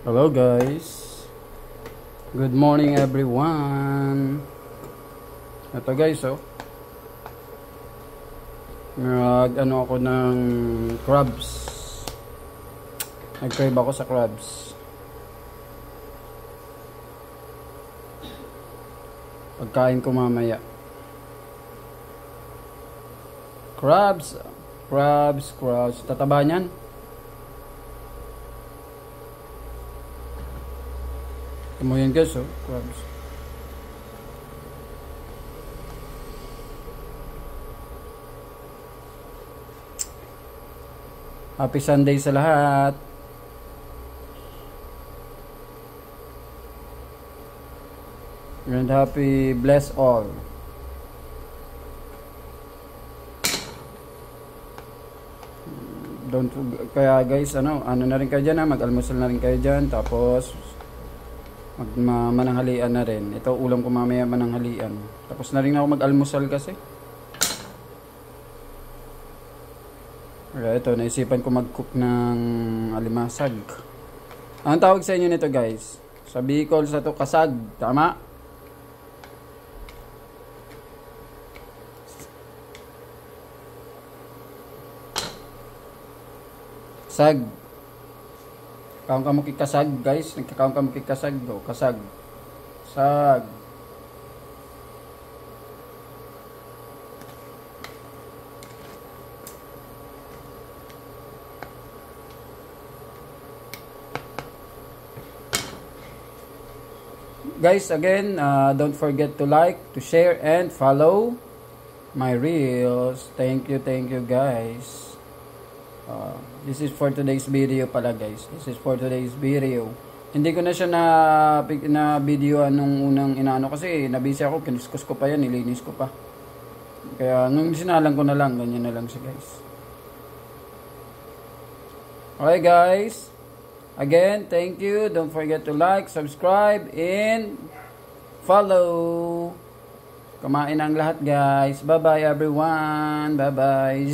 Hello guys. Good morning everyone. Ito guys, ano ako ng crabs. Nag-crave ako sa crabs. Pagkain ko mamaya. Crabs. Tataba niyan. Mo yan guys, crabs. Happy Sunday sa lahat. And happy bless all. Kaya guys, ano na rin kayo dyan, mag-almusal na rin kayo dyan, tapos mananghalian na rin. Ito ulam ko mamaya, mananghalian. Tapos na rin ako mag-almusal kasi. Kaya ito, naisipan ko mag-cook ng alimasag. Anong tawag sa inyo nito guys? Sa Bicol sa to, kasag. Tama? Sag. Kaon ka mo kikasag guys. Nagkakaon ka mo kikasag. Kasag. Sag. Guys, again, don't forget to like, to share, and follow my reels. Thank you guys. This is for today's video pala guys. This is for today's video. Hindi ko na siya na video nung unang inaano kasi nabisi ako, kinuskus ko pa yan, nilinis ko pa. Kaya nung sinalang ko na lang, ganyan na lang siya guys. Okay guys. Again, thank you. Don't forget to like, subscribe, and follow. Kumain ang lahat guys. Bye bye everyone. Bye bye.